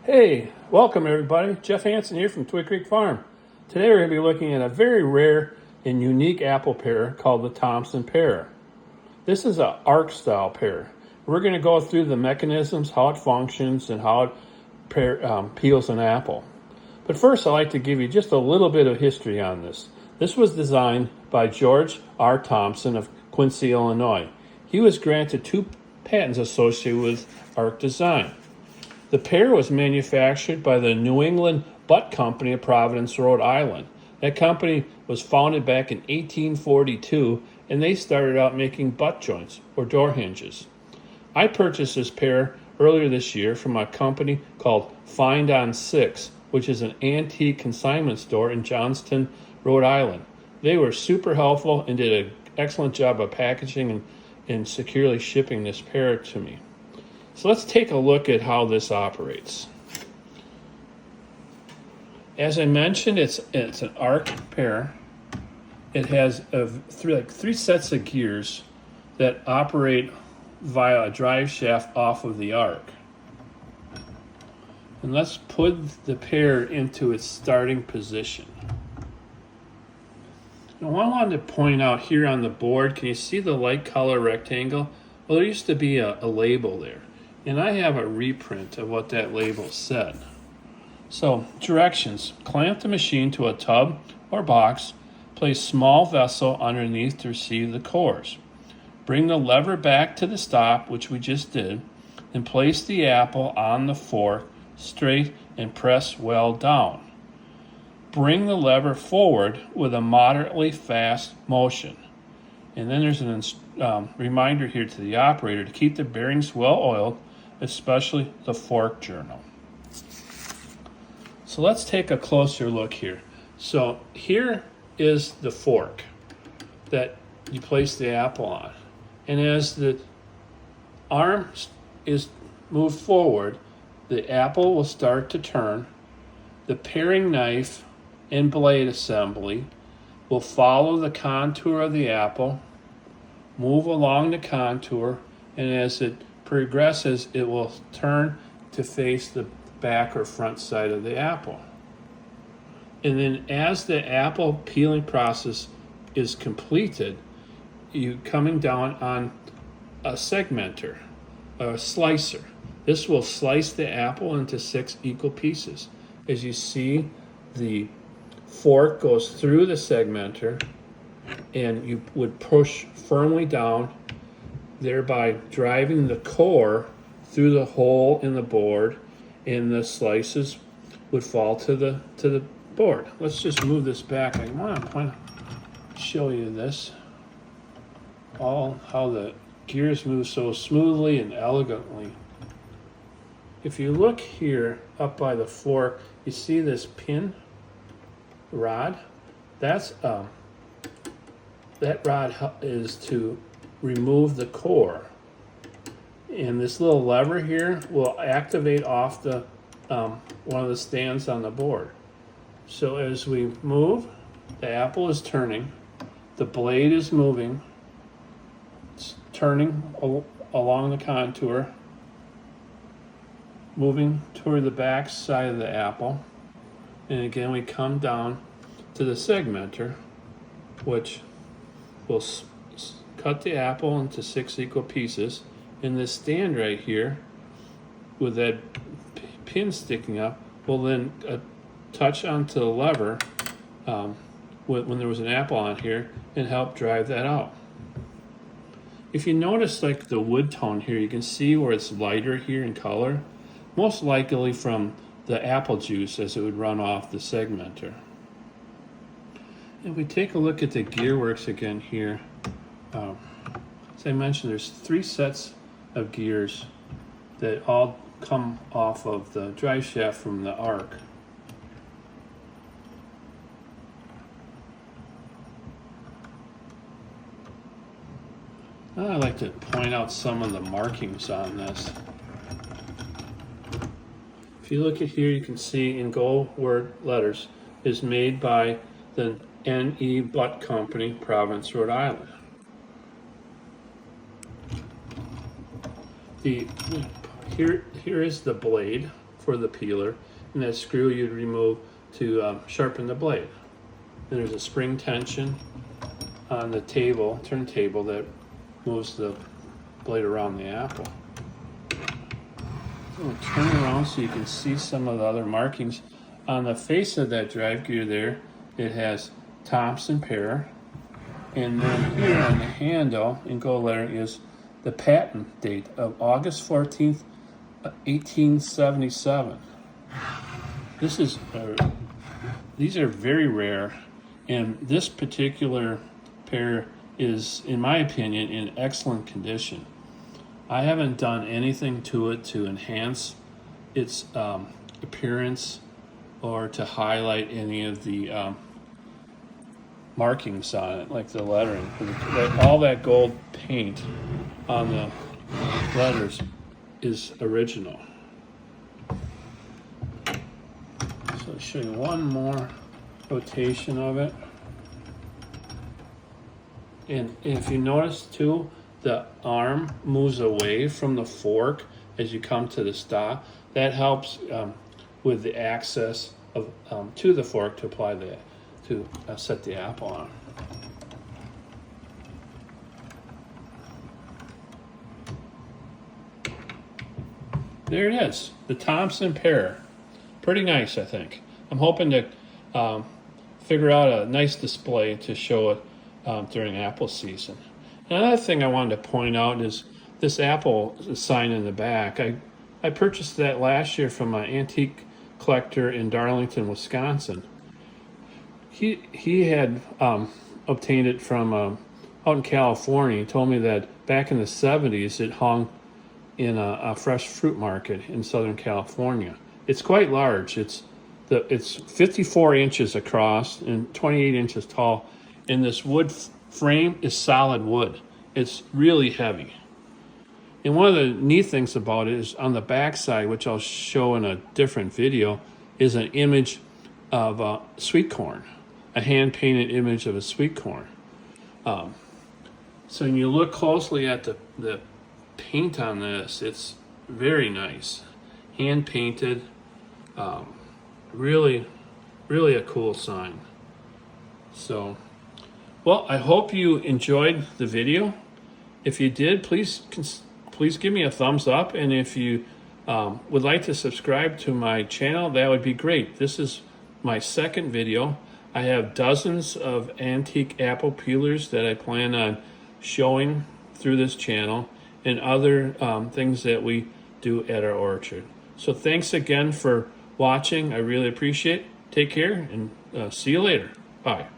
Hey, welcome everybody. Jeff Hansen here from Twig Creek Farm. Today we're going to be looking at a very rare and unique apple pear called the Thompson pear. This is an arc style pear. We're going to go through the mechanisms, how it functions, and how it peels an apple. But first I'd like to give you just a little bit of history on this. This was designed by George R. Thompson of Quincy, Illinois. He was granted 2 patents associated with arc design. The pear was manufactured by the New England Butt Company of Providence, Rhode Island. That company was founded back in 1842, and they started out making butt joints or door hinges. I purchased this pear earlier this year from a company called Find on Six, which is an antique consignment store in Johnston, Rhode Island. They were super helpful and did an excellent job of packaging and securely shipping this pear to me. So let's take a look at how this operates. As I mentioned, it's an arc pear. It has three sets of gears that operate via a drive shaft off of the arc. And let's put the pear into its starting position. Now, I wanted to point out here on the board, can you see the light color rectangle? Well, there used to be a label there. And I have a reprint of what that label said. So, directions. Clamp the machine to a tub or box. Place small vessel underneath to receive the cores. Bring the lever back to the stop, which we just did. Then place the apple on the fork straight and press well down. Bring the lever forward with a moderately fast motion. And then there's a reminder here to the operator to keep the bearings well oiled, especially the fork journal. So let's take a closer look here. So here is the fork that you place the apple on. And as the arm is moved forward, the apple will start to turn. The paring knife and blade assembly will follow the contour of the apple, move along the contour, and as it progresses, it will turn to face the back or front side of the apple. And then as the apple peeling process is completed, you're coming down on a segmenter, a slicer. This will slice the apple into 6 equal pieces. As you see, the fork goes through the segmenter, and you would push firmly down, thereby driving the core through the hole in the board, and the slices would fall to the board. Let's just move this back. I want to show you this, all how the gears move so smoothly and elegantly. If you look here up by the fork, you see this pin rod. That rod is to remove the core, and this little lever here will activate off the one of the stands on the board. So as we move, the apple is turning, the blade is moving, it's turning along the contour, moving toward the back side of the apple, and again we come down to the segmenter, which will cut the apple into 6 equal pieces. And this stand right here with that pin sticking up will then touch onto the lever when there was an apple on here and help drive that out. If you notice like the wood tone here, you can see where it's lighter here in color, most likely from the apple juice as it would run off the segmenter. If we take a look at the gearworks again here, as I mentioned, there's 3 sets of gears that all come off of the drive shaft from the arc. Now I'd like to point out some of the markings on this. If you look at here, you can see in gold word letters is made by the N.E. Butt Company, Providence, Rhode Island. Here is the blade for the peeler, and that screw you'd remove to sharpen the blade. And there's a spring tension on the table, turntable, that moves the blade around the apple. So we'll turn around so you can see some of the other markings. On the face of that drive gear there, it has Thompson pear, and then here on the handle in gold lettering is the patent date of August 14th, 1877. These are very rare, and this particular pear is, in my opinion, in excellent condition. I haven't done anything to it to enhance its appearance or to highlight any of the markings on it, like the lettering. All that gold paint on the letters is original. So I'll show you one more rotation of it. And if you notice too, the arm moves away from the fork as you come to the stop. That helps with the access of to the fork to apply to set the apple on. There it is, the Thompson pear. Pretty nice, I think. I'm hoping to figure out a nice display to show it during apple season. Another thing I wanted to point out is this apple sign in the back. I purchased that last year from an antique collector in Darlington, Wisconsin. He had obtained it from out in California. He told me that back in the 70s it hung in a fresh fruit market in Southern California. It's quite large. It's 54 inches across and 28 inches tall, and this wood frame is solid wood. It's really heavy. And one of the neat things about it is on the back side, which I'll show in a different video, is an image of sweet corn, a hand-painted image of a sweet corn. So when you look closely at the paint on this, it's very nice. Hand-painted, really, really a cool sign. So, well, I hope you enjoyed the video. If you did, please give me a thumbs up, and if you would like to subscribe to my channel, that would be great. This is my second video. I have dozens of antique apple peelers that I plan on showing through this channel, and other things that we do at our orchard. So thanks again for watching. I really appreciate it. Take care, and see you later. Bye.